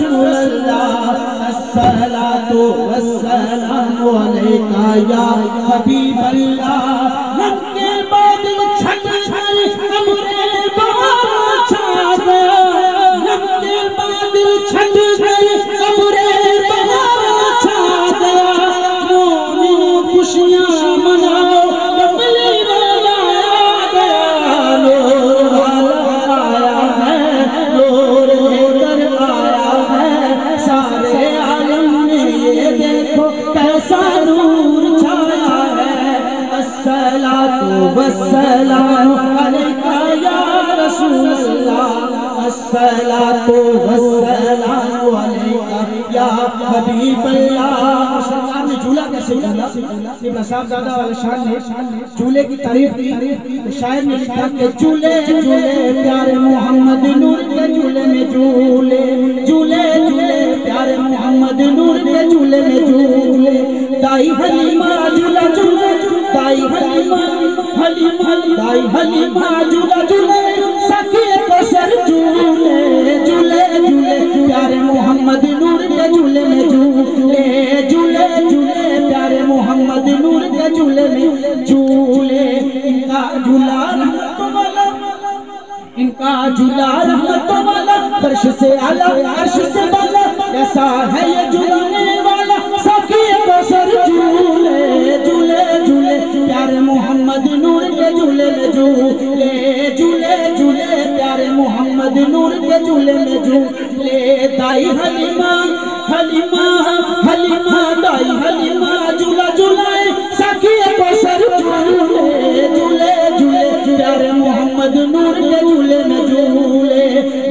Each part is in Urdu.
رسول اللہ الصلاۃ والسلام علیکہ یا حبیب اللہ رب کے بادل چھٹ گئے ابرے بہار چھا گیا رب کے بادل چھٹ گئے ابرے بہار چھا گیا مومن خوشیاں مناؤ کملی والا آ گیا نور والا آیا ہے نور لے کر آیا ہے سارے عالم میں یہ دیکھو کیسا نور چھایا ہے الصلاۃ والسلام علیکہ یا رسول اللہ الصلاۃ والسلام علیکہ یا حبیب اللہ سرکار نے جھولا کیسے جھولا ابن صاحب زادہ والا شان نے جھولے کی تعریف کی شاعر نے لکھا کہ جھولے جھولے پیارے محمد نور کے جھولے میں جھولے جھولے جھولے پیارے محمد نور کے جھولے میں جھولے دائی حلیمہ جھولا جھولے دائی حلیمہ دائی حلیمہ جھولا جھولے سخی کوثر جھولے جھولے جھولے پیارے محمد نور کے جھولے میں جھولے جھولے جھولے پیارے محمد نور کے جھولے میں جھولے ان کا جھولا رحمت والا ان کا جھولا رحمت والا فرش سے اعلیٰ عرش سے بالا ایسا ہے یہ جھولانے والا سخی کوثر جھولے جھولے جھولے پیارے محمد نور کے جھولے میں جھولے جھولے جھولے پیارے محمد نور کے جھولے میں جھولے دائی حلیمہ حلیمہ حلیمہ دائی حلیمہ جھولا جھولائے سخی کوثر جھولے جھولے جھولے پیارے محمد نور کے جھولے میں جھولے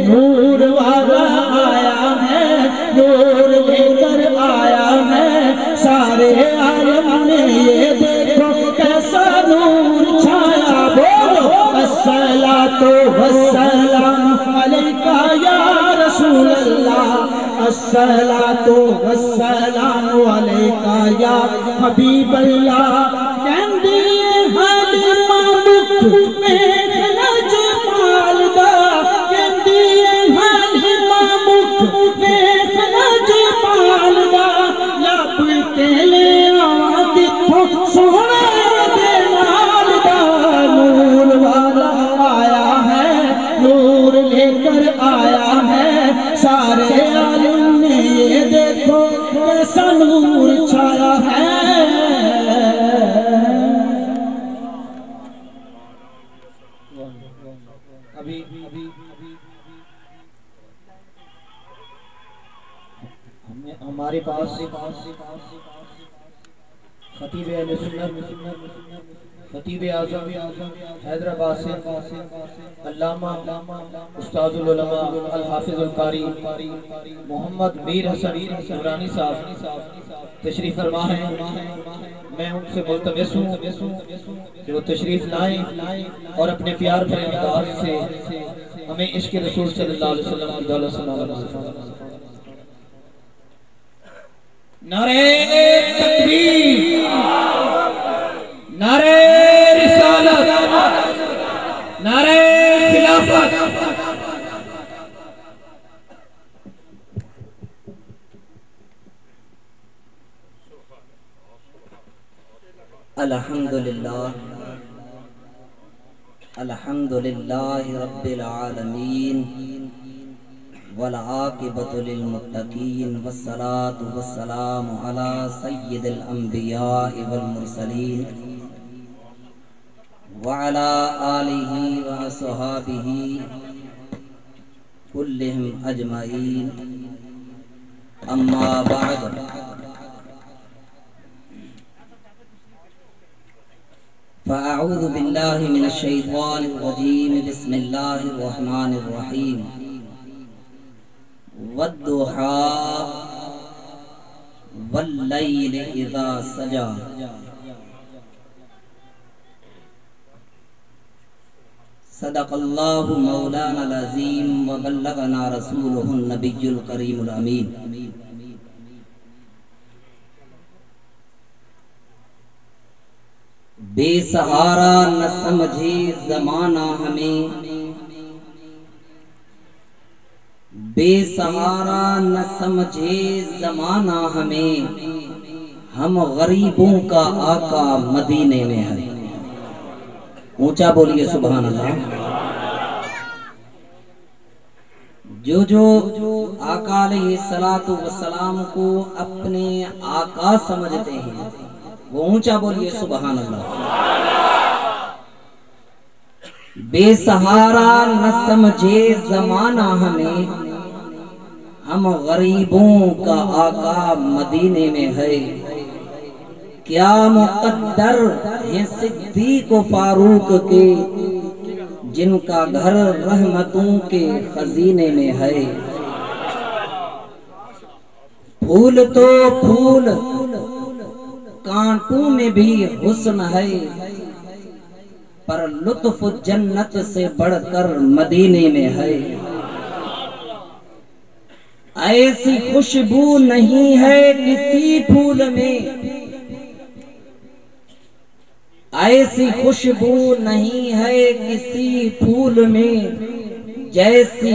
نور والا آیا ہے نور لے کر آیا ہے سارے عالم میں یہ دیکھو کیسا نور چھایا بولو الصلاۃ والسلام علیکہ یا رسول اللہ الصلاۃ والسلام علیکہ یا حبیب اللہ کہندیے حلیمہ مکھ میرے لجپال دا کہندیے حلیمہ مکھ میرے لجپال دا لب کے لے آواں کتھوں سونے دے نال دا نور والا آیا ہے نور لے کر آیا ہے سارے عالم میں یہ دیکھو کیسا نور چھایا ہے ابھی ہمارے پاس خطیب اہل سنت خطیب اعظم حیدرآباد سے علامہ استاذ العلماء الحافظ القاری محمد میر حسن نورانی صاحب تشریف فرما ہیں میں ان سے ملتمس ہوں کہ وہ تشریف لائیں اور اپنے پیار بھرے انداز سے ہمیں عشق رسول صلی اللہ علیہ وسلم کی دولت سنا نعرہ تکبیر نعرہ رسالت نعرہ خلافت الحمدللہ الحمدللہ رب العالمین والعاقبۃ للمتقین والصلاة والسلام علی سید الانبیاء والمرسلین وعلی آلہ واصحابہ کلہم اجمعین اما بعد فاعوذ باللہ من الشیطان الرجیم بسم اللہ الرحمن الرحیم والضحى واللیل اذا سجا صدق اللہ مولانا العظیم وبلغنا رسولہ النبی الکریم الامین بے سہارا نہ سمجھے زمانہ ہمیں بے سہارا نہ سمجھے زمانہ ہمیں، ہم غریبوں کا آقا مدینے میں ہے۔ اونچا بولیے سبحان اللہ۔ جو آقا علیہ السلام کو اپنے آقا سمجھتے ہیں وہ اونچا بولیے سبحان اللہ۔ بے سہارا نہ سمجھے زمانہ ہمیں، ہم غریبوں کا آقا مدینے میں ہے۔ کیا مقدر ہیں صدیق و فاروق کے، جن کا گھر رحمتوں کے خزینے میں ہے۔ پھول تو پھول کانٹوں میں بھی حسن ہے، پر لطف جنت سے بڑھ کر مدینے میں ہے۔ ایسی خوشبو نہیں ہے کسی پھول میں، ایسی خوشبو نہیں ہے کسی پھول میں، جیسی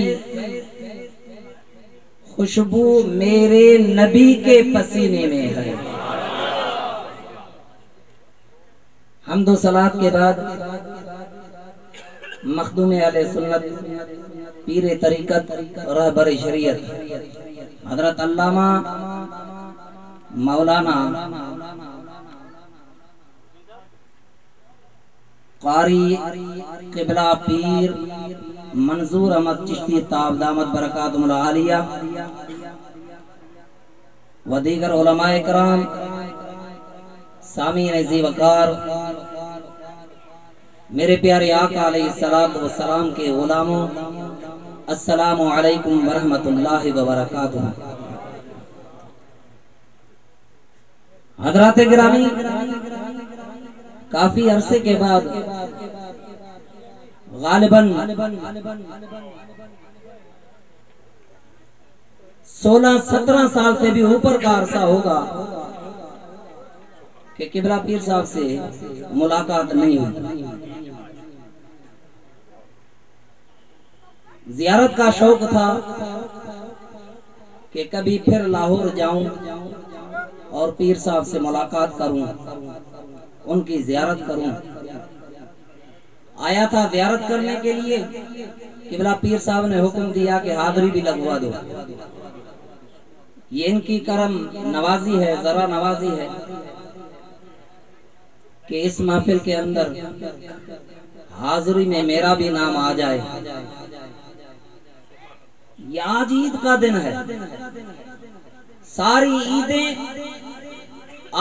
خوشبو میرے نبی کے پسینے میں ہے۔ حمد و صلات کے بعد مخدوم اہل سنت، پیر طریقت، رہبر شریعت حضرت علامہ مولانا قاری قبلہ پیر منظور احمد چشتی تاب دامت برکاتہم العالیہ و دیگر علماء کرام، سامعین عزیز وقار، میرے پیارے آقا علیہ السلام کے غلاموں، السلام علیکم ورحمت اللہ وبرکاتہ۔ حضرات گرامی، کافی عرصے کے بعد غالباً 16-17 سال سے بھی اوپر کا عرصہ ہوگا کہ قبلہ پیر صاحب سے ملاقات نہیں ہوئی۔ زیارت کا شوق تھا کہ کبھی پھر لاہور جاؤں اور پیر صاحب سے ملاقات کروں، ان کی زیارت کروں۔ آیا تھا زیارت کرنے کے لیے، قبلہ پیر صاحب نے حکم دیا کہ حاضری بھی لگوا دو۔ یہ ان کی کرم نوازی ہے، ذرا نوازی ہے کہ اس محفل کے اندر حاضری میں میرا بھی نام آ جائے۔ یہ آج عید کا دن ہے، ساری عیدیں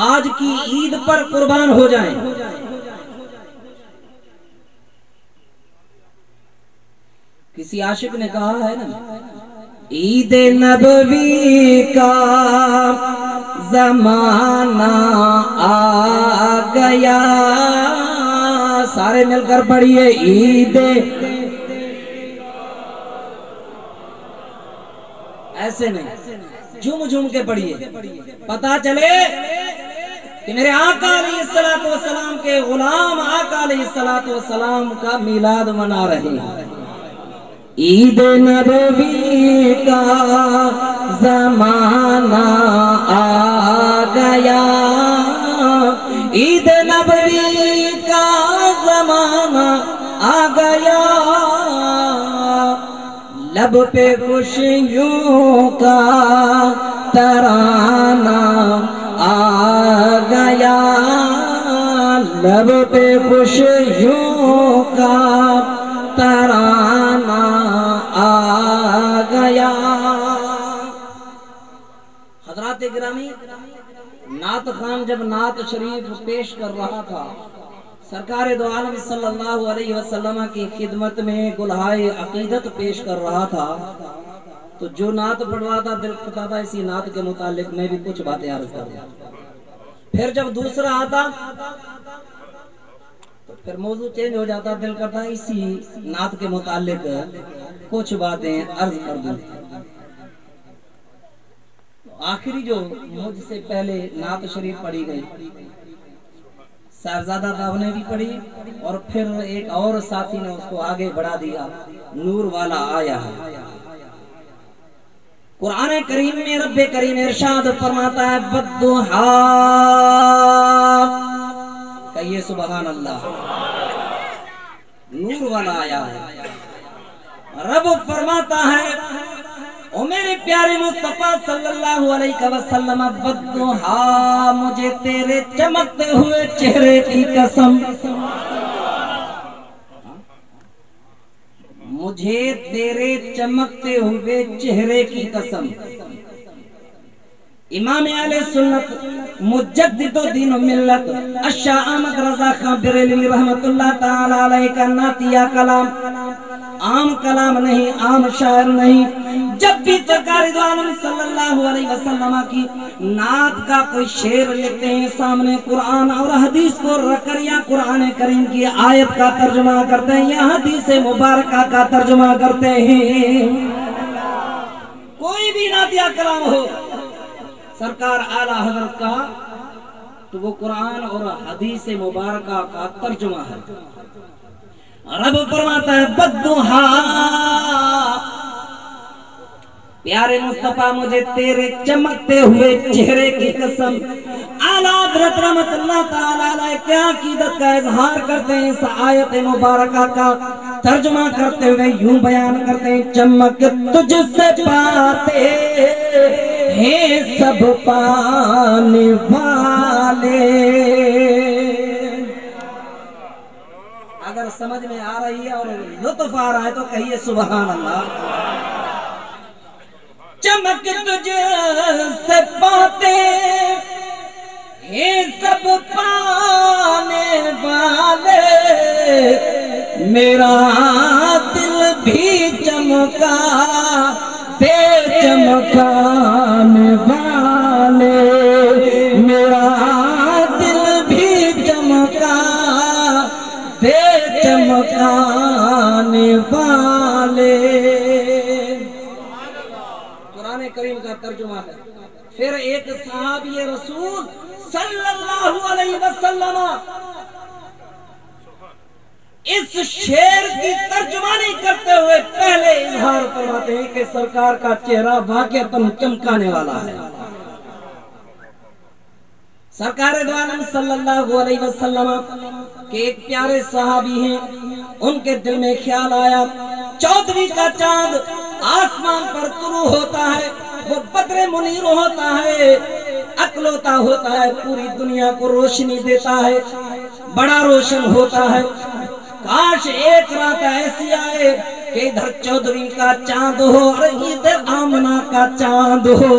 آج کی عید پر قربان ہو جائیں۔ کسی عاشق نے کہا ہے نا، عید نبوی کا زمانہ آ گیا، سارے مل کر پڑھیے، عید، ایسے نہیں، جھوم جھوم کے پڑھیے، پتا چلے کہ میرے آقا علیہ السلام کے غلام آقا علیہ السلام کا میلاد منا رہے ہیں۔ عید نبوی کا زمانہ آ گیا، عید نبوی کا زمانہ آ گیا، لب پہ خوشیوں کا ترانہ آ گیا، لب پہ خوشیوں کا ترانہ آ گیا۔ حضرات گرامی، نعت خان جب نعت شریف پیش کر رہا تھا، سرکار دو عالم صلی اللہ علیہ وسلم کی خدمت میں گلہائے عقیدت پیش کر رہا تھا، تو جو نعت پڑھ رہا تھا دل کرتا تھا اسی نعت کے متعلق میں بھی کچھ باتیں عرض کر دوں۔ پھر جب دوسرا آتا تو پھر موضوع چینج ہو جاتا، دل کرتا اسی نعت کے متعلق کچھ باتیں عرض کر دوں۔ آخری جو مجھ سے پہلے نعت شریف پڑھی گئی، صاحبزادہ صاحب نے بھی پڑھی اور پھر ایک اور ساتھی نے اس کو آگے بڑھا دیا، نور والا آیا ہے۔ قرآن کریم میں رب کریم ارشاد فرماتا ہے والضحیٰ، کہیے سبحان اللہ، نور والا آیا ہے۔ رب فرماتا ہے او میرے پیارے مصطفیٰ صلی اللہ علیہ وسلم والضحیٰ، مجھے تیرے چمکتے ہوئے چہرے کی قسم، مجھے تیرے چمکتے ہوئے چہرے کی قسم۔ امام اہل سنت مجدد دین و ملت الشاہ احمد رضا خان بریلوی رحمت اللہ تعالی علیہ کا نعتیہ کلام، عام کلام نہیں، عام شاعر نہیں، جب بھی سرکار دو عالم صلی اللہ علیہ وسلم کی نعت کا کوئی شعر لکھتے ہیں، سامنے قرآن اور حدیث کو رکھ کر یا قرآن کریم کی آیت کا ترجمہ کرتے ہیں یا حدیث مبارکہ کا ترجمہ کرتے ہیں، کوئی بھی نعتیہ کلام ہو سرکار اعلیٰ حضرت کا تو وہ قرآن اور حدیث مبارکہ کا ترجمہ ہے۔ رب فرماتا ہے والضحیٰ، پیارے مصطفیٰ مجھے تیرے چمکتے ہوئے چہرے کی قسم۔ اعلیٰ حضرت رحمت اللہ تعالیٰ علیہ کیا عقیدت کا اظہار کرتے ہیں، اس آیت مبارکہ کا ترجمہ کرتے ہوئے یوں بیان کرتے ہیں، چمک تجھ سے پاتے ہیں سب پانے والے۔ اگر سمجھ میں آ رہی ہے اور لطف آ رہا ہے تو کہیے سبحان اللہ۔ چمک تجھ سے پاتے ہیں سب پانے والے، میرا دل بھی چمکا دے چمکانے والے، میرا دل بھی چمکا دے چمکانے والے۔ قرآن کریم کا ترجمہ ہے۔ پھر ایک صحابی رسول صلی اللہ علیہ وسلم اس شعر کی ترجمانی کرتے ہوئے پہلے اظہار فرماتے ہیں کہ سرکار کا چہرہ واقعتاً چمکانے والا ہے۔ سرکار دو عالم صلی اللہ علیہ وسلم کے ایک پیارے صحابی ہیں، ان کے دل میں خیال آیا 14ویں کا چاند آسمان پر طلوع ہوتا ہے، وہ بدر منیر ہوتا ہے، اکلوتا ہوتا ہے، پوری دنیا کو روشنی دیتا ہے، بڑا روشن ہوتا ہے۔ کاش ایک رات ایسی آئے کہ ادھر 14ویں کا چاند ہو اور ادھر آمنہ کا چاند ہو۔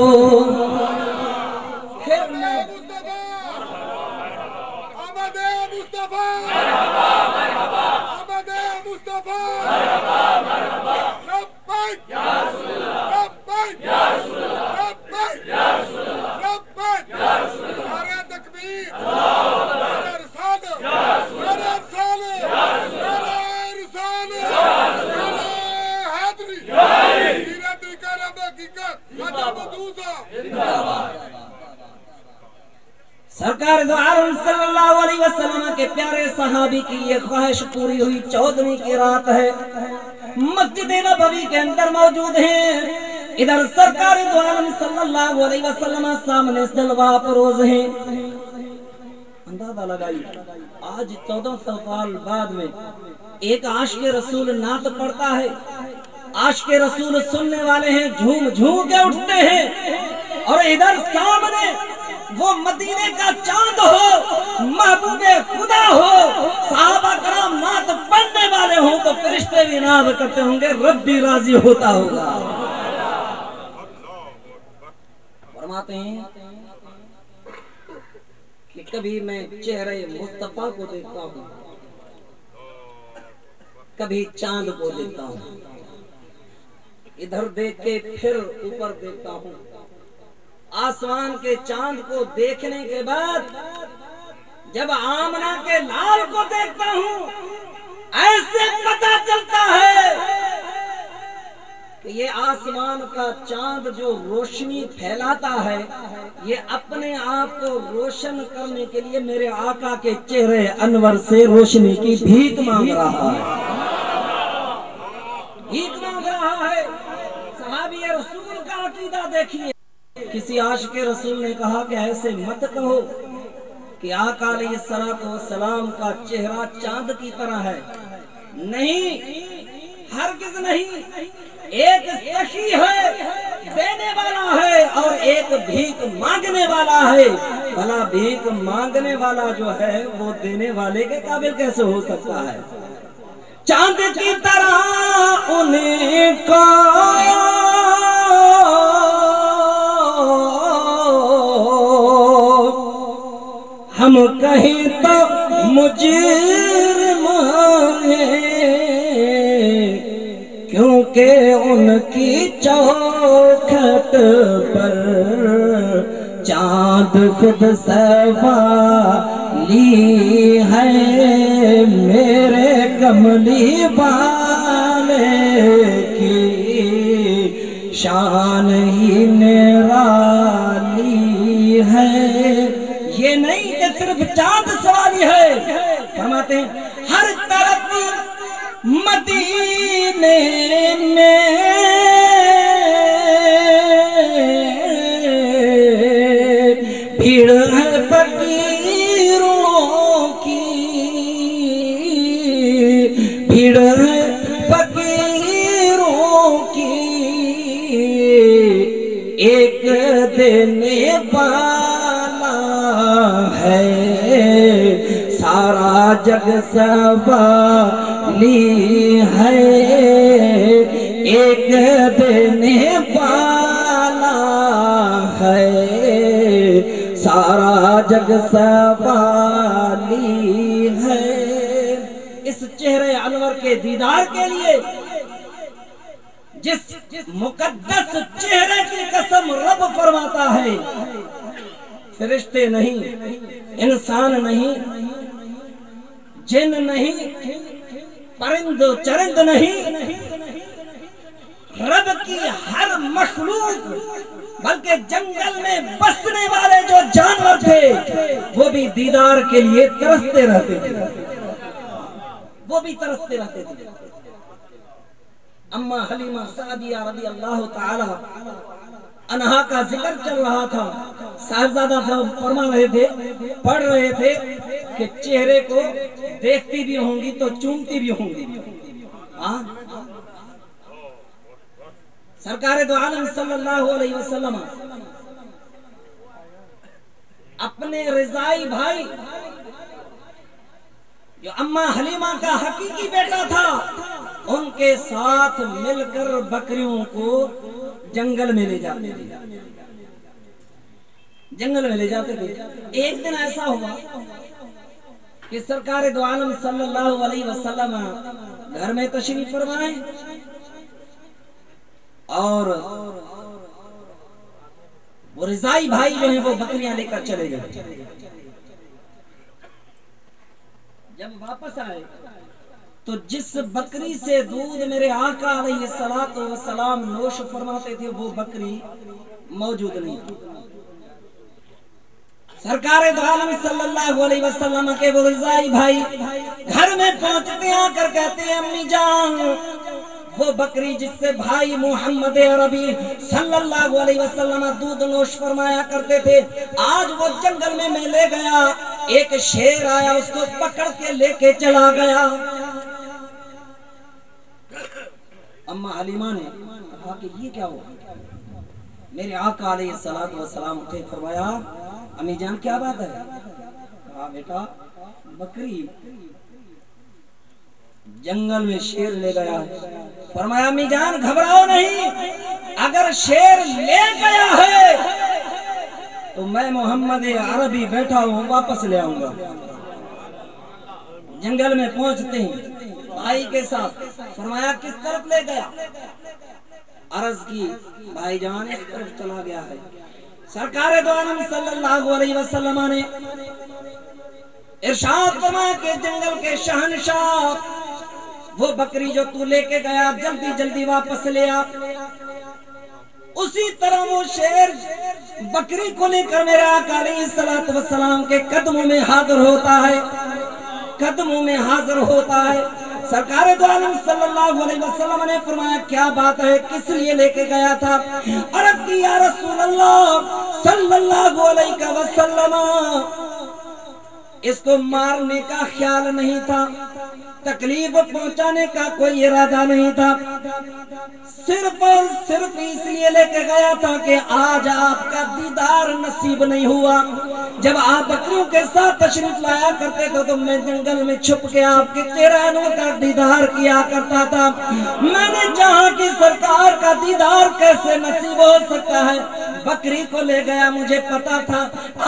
سرکار دو عالم صلی اللہ علیہ وسلم کے پیارے صحابی کی یہ خواہش پوری ہوئی، 14ویں کی رات ہے، مسجد نبوی کے اندر موجود ہیں، ادھر سرکار دو عالم صلی اللہ علیہ وسلم سامنے جلوہ فروز ہیں۔ اندازہ لگائیے آج 1400 سال بعد میں ایک عاشق رسول نعت پڑھتا ہے، عاشق رسول سننے والے ہیں، جھوم جھوم کے اٹھتے ہیں، اور ادھر سامنے وہ مدینے کا چاند ہو، محبوب خدا ہو، صحابہ کرام نعت پڑھنے والے ہوں تو فرشتے بھی نعت کرتے ہوں گے، رب بھی راضی ہوتا ہوگا۔ فرماتے ہیں کہ کبھی میں چہرے مصطفیٰ کو دیکھتا ہوں، کبھی چاند کو دیکھتا ہوں، ادھر دیکھ کے پھر اوپر دیکھتا ہوں، آسمان کے چاند کو دیکھنے کے بعد جب آمنہ کے لال کو دیکھتا ہوں ایسے پتہ چلتا ہے کہ یہ آسمان کا چاند جو روشنی پھیلاتا ہے یہ اپنے آپ کو روشن کرنے کے لیے میرے آقا کے چہرے انور سے روشنی کی بھیک مانگ رہا ہے، بھیک مانگ رہا ہے۔ صحابی رسول کا عقیدہ دیکھیے کسی عاشق رسول نے کہا کہ ایسے مت کہو کہ آقا علیہ الصلوۃ والسلام کا چہرہ چاند کی طرح ہے. نہیں، ہرگز نہیں. ایک سخی ہے، دینے والا ہے، اور ایک بھیک مانگنے والا ہے. بھلا بھیک مانگنے والا جو ہے وہ دینے والے کے قابل کیسے ہو سکتا ہے؟ چاند کی طرح انہیں کو ہم کہیں تو مجرم ہیں، کیونکہ ان کی چوکھٹ پر چاند خود سوالی ہے. میرے کملی والے کی شان ہی نرالی ہے. یہ نہیں کہ صرف چاند سواری ہے. فرماتے ہیں ہر طرف مدینے میں بھیڑ ہے فقیروں کی، بھیڑ ہے فقیروں کی. ایک دینے والا ہے، سارا جگ سوالی ہے. ایک دینے والا ہے، سارا جگ سوالی ہے. اس چہرے انور کے دیدار کے لیے جس مقدس چہرے کی قسم رب فرماتا ہے، فرشتے نہیں، انسان نہیں، جن نہیں، پرند چرند نہیں، رب کی ہر مخلوق، بلکہ جنگل میں بسنے والے جو جانور تھے وہ بھی دیدار کے لیے ترستے رہتے تھے، وہ بھی ترستے رہتے تھے. اما حلیمہ سعدیہ رضی اللہ تعالی عنہا کا ذکر چل رہا تھا. صاحبزادہ فرما رہے تھے، پڑھ رہے تھے کہ چہرے کو دیکھتی بھی ہوں گی تو چومتی بھی ہوں گی. سرکار دو عالم صلی اللہ علیہ وسلم اپنے رضائی بھائی جو اما حلیمہ کا حقیقی بیٹا تھا، ان کے ساتھ مل کر بکریوں کو جنگل میں لے جاتے تھے، جنگل میں لے جاتے تھے. ایک دن ایسا ہوا کہ سرکار دو عالم صلی اللہ علیہ وسلم گھر میں تشریف فرمائے اور وہ رضائی بھائی جو ہیں وہ بکریاں لے کر چلے گئے. جب واپس آئے تو جس بکری سے دودھ میرے آقا علیہ الصلوۃ والسلام نوش فرماتے تھے وہ بکری موجود نہیں تھی. سرکار دو عالم صلی اللہ علیہ وسلم کے وہ رضائی بھائی گھر میں پہنچتے آ کر کہتے ہیں امی جان وہ بکری جس سے بھائی محمد عربی صلی اللہ علیہ وسلم دودھ نوش فرمایا کرتے تھے، آج وہ جنگل میں لے گیا، ایک شیر آیا اس کو پکڑ کے لے کے چلا گیا. اما حلیمہ نے کہا کہ یہ کیا ہوا؟ میرے آقا علیہ الصلوۃ والسلام اٹھے، فرمایا امی جان کیا بات ہے؟ کہا بیٹا بکری جنگل میں شیر لے گیا ہے. فرمایا امی جان گھبراؤ نہیں، اگر شیر لے گیا ہے تو میں محمد عربی بیٹھا ہوں واپس لے آؤں گا. جنگل میں پہنچتے ہیں بھائی کے ساتھ. فرمایا کس طرف لے گیا؟ عرض کی بھائی جان اس طرف چلا گیا ہے. سرکار دو عالم صلی اللہ علیہ وسلم نے ارشاد فرمایا کہ جنگل کے شہنشاہ وہ بکری جو تو لے کے گیا جلدی جلدی واپس لے آ. اسی طرح وہ شیر بکری کو لے کر میرے آقا علیہ الصلوۃ والسلام کے قدموں میں حاضر ہوتا ہے، قدموں میں حاضر ہوتا ہے. سرکار دو عالم صلی اللہ علیہ وسلم نے فرمایا کیا بات ہے، کس لیے لے کے گیا تھا؟ عرض کی یا رسول اللہ صلی اللہ علیہ وسلم، اس کو مارنے کا خیال نہیں تھا، تکلیف پہنچانے کا کوئی ارادہ نہیں تھا، صرف اور صرف اس لیے لے کے گیا تھا کہ آج آپ کا دیدار نصیب نہیں ہوا۔ جب آپ بکریوں کے ساتھ تشریف لایا کرتے تھے تو میں جنگل میں چھپ کے آپ کے چہرانوں کا دیدار کیا کرتا تھا۔ میں نے چاہا کہ سرکار کا دیدار کیسے نصیب ہو سکتا ہے، بکری کو لے گیا، مجھے پتا تھا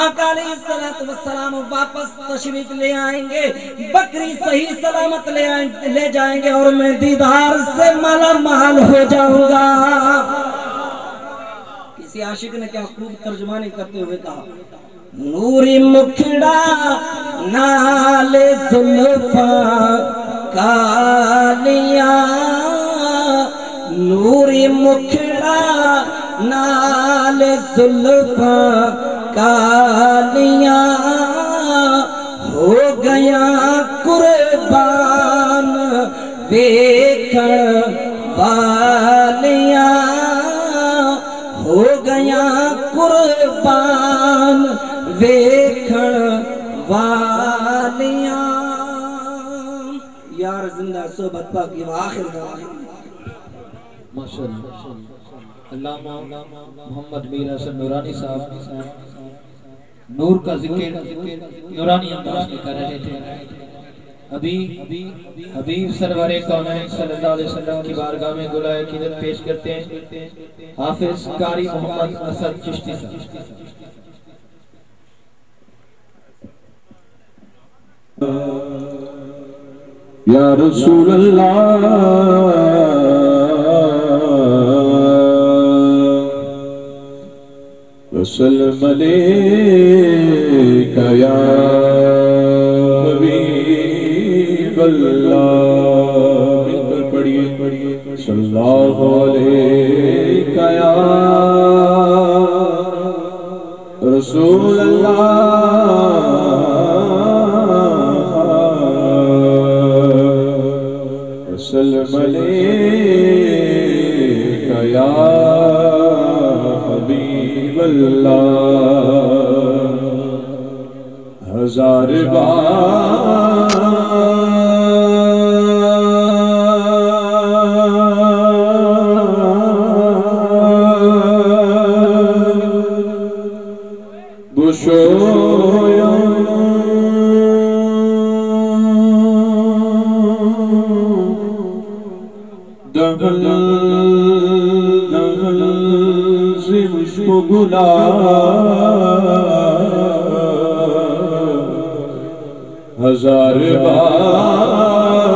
آقا علیہ السلام واپس تشریف لے آئیں گے، بکری صحیح سلامت لے جائیں گے اور میں دیدار سے مالا مال ہو جاؤں گا۔ کسی عاشق نے کیا خوب ترجمانی کرتے ہوئے کہا، نوری مکھڑا نال زلفاں کالیاں، نوری مکھڑا نال زلفاں کالیاں، ہو گیا قربان ویکھن والیاں، ہو گیا قربان ویکھن والیاں۔ یار زندہ صحبت پاکی و آخر دعوانا ماشاءاللہ۔ علامہ محمد میر حسن نورانی صاحب نور کا ذکر نورانی انداز میں کر رہے تھے۔ حبیب سرور کونین صلی اللہ علیہ وسلم کی بارگاہ میں گلائے عقیدت پیش کرتے ہیں حافظ قاری محمد اسد چشتی صاحب۔ یا رسول اللہ وسلم علیک یا حبیب اللہ، مل کر پڑھیے صلی اللہ علیک یا رسول اللہ وسلم علیک یا حبیب اللہ، ہزار بار بشویا دہل سے مجھ کو گلا ہزار بار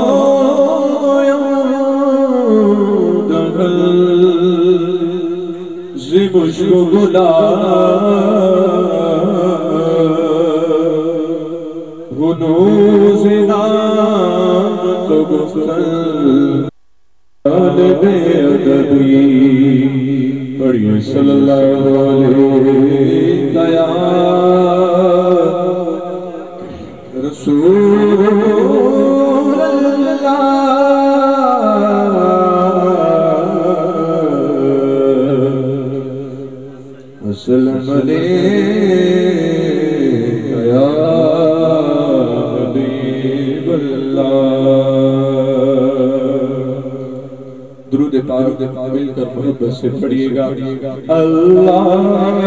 بشویا دہل سے مجھ کو گلا ہنوز نام تو گفتن بے ادبی پڑھیے صلی اللہ علیہ یا رسول اللہ وسلم علیک یا حبیب اللہ۔ درود پاک مل کر محبت سے پڑھیے گا، اللہم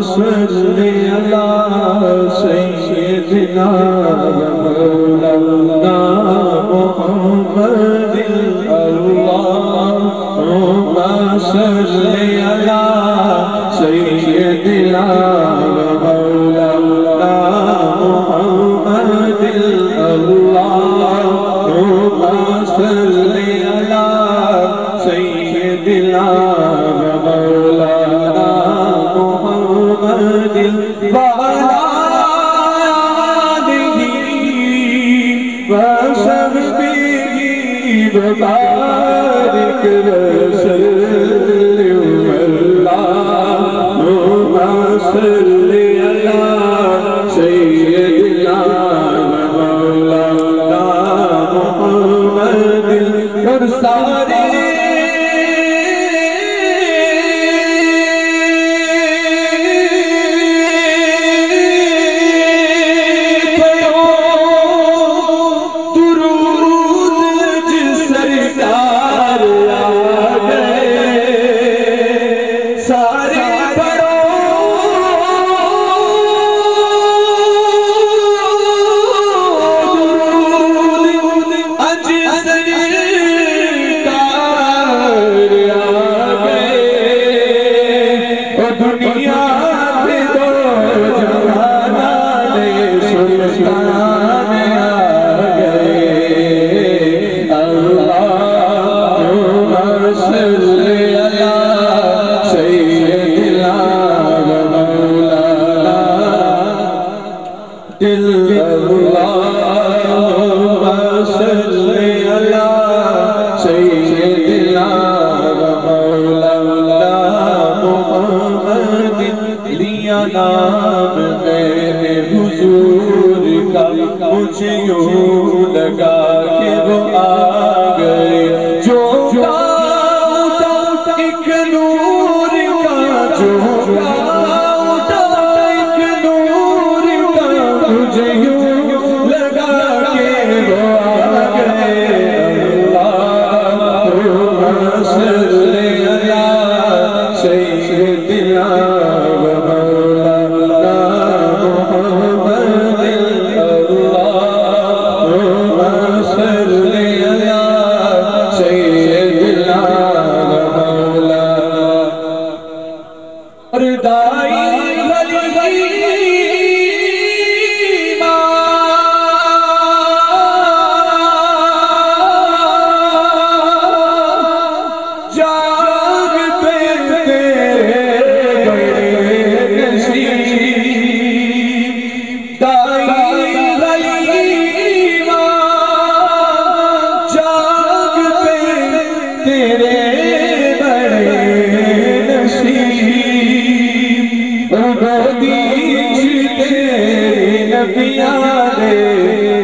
صلی علی سیدنا مولانا محمد، اللہم صلی علی سیدنا مولانا محمد، اللہم صلی علی سیدنا مولانا محمد وعلی آلہ وصحبہ وبارک وسلم۔ صلی علی سیدنا مولانا محمد اور سارے نام میرے حضور کا مجھے یوں لگا کہ وہ آ گئے جو اٹھا ایک نور کا جو اٹھا ایک نور کا مجھے یوں لگا کہ وہ آ گئے اللہم صلی علی سیدنا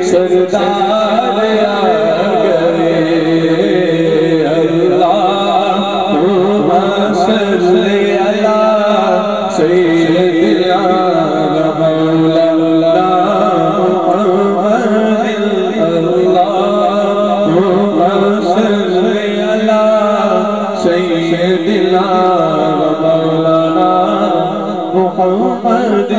سردار آ گئے اللہم صلی علی سیدنا مولانا محمد اللہم صلی علی سیدنا مولانا محمد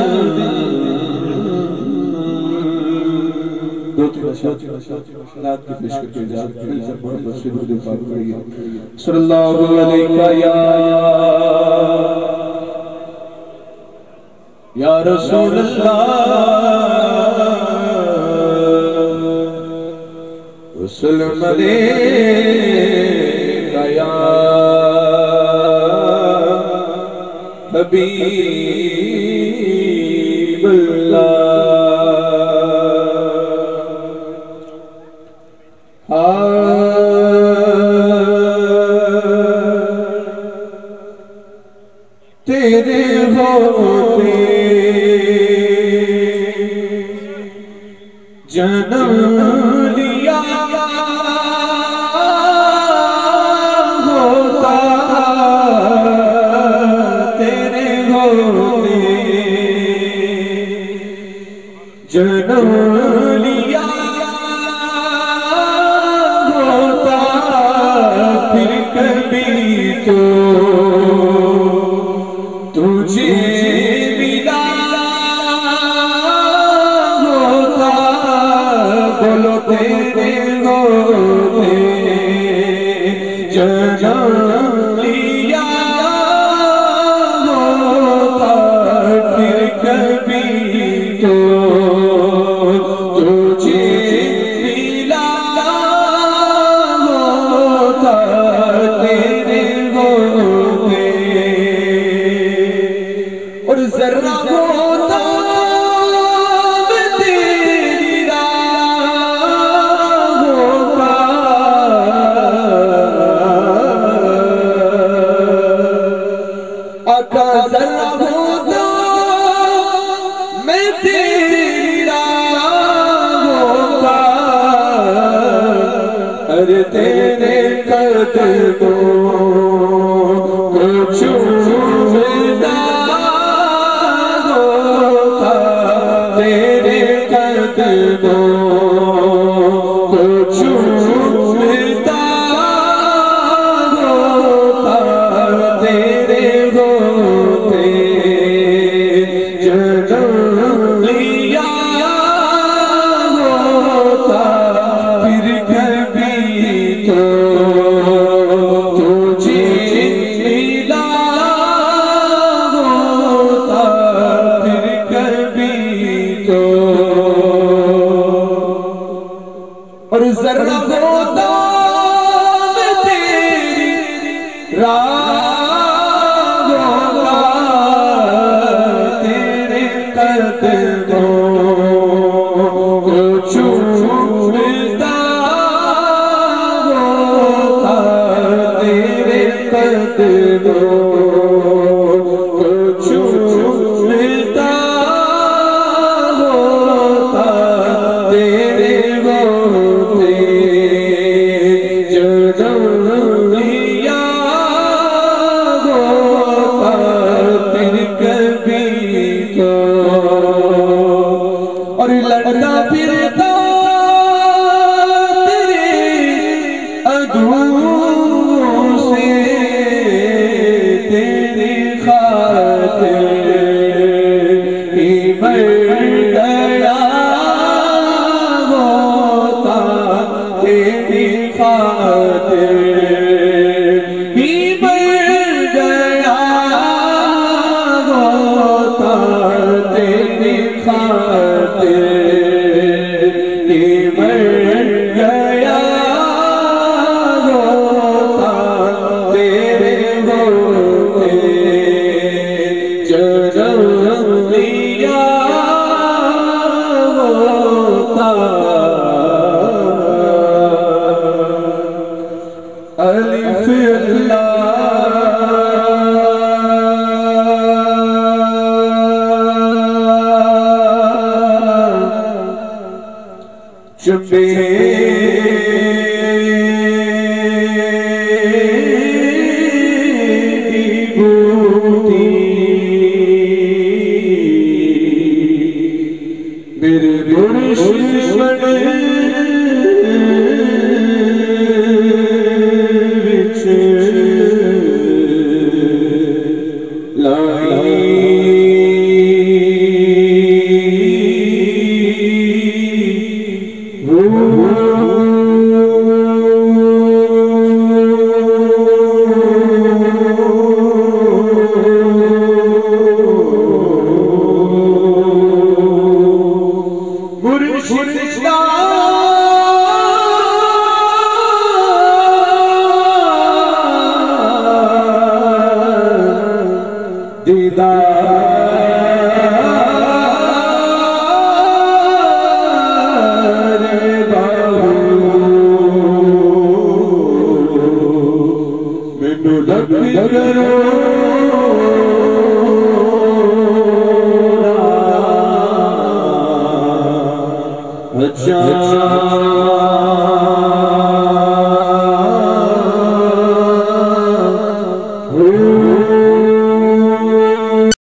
رات کی پیش کرتے اجازت محبت سے درود پاک پڑھیے صلی اللہ علیہ یا رسول اللہ وسلم علیہ یا حبیب اللہ تیرے ہوتے جنم لیا ہوتا تیرے ہوتے جنم لیا ہوتا پھر کبھی تو تجھے ملا ہوتا بولو تیرے ہوتے جنم لیا ہوتا پھر کبھی تو تجھے ملا ہوتا تیرے ہوتے اور ذرہ ہوتا میں تیری راہوں کا قدموں کو چھوٹتا ہوتا تیرے ہوتے جنم لیا ہوتا پھر کبھی تو تجھے ملا ہوتا پھر کبھی تو اور ذرا ہوتا میں تیری راہوں کا تیرے قدموں کو چھوٹتا ہوتا تیرے قدموں کو چھوٹتا ہوتا تیرے ہوتے جنم لیا ہوتا پھر کبھی تو اور لڑتا پھرتا تیرے عدووں سے تیری خاطر ہی مر گیا ہوتا تیری خاطر ہی مر گیا ہوتا تیری خاطر ہی مر گیا ہوتا تیرے ہوتے جنم لیا ہوتا الف چپے بوٹی میرے دشمن وچ لائی اچھا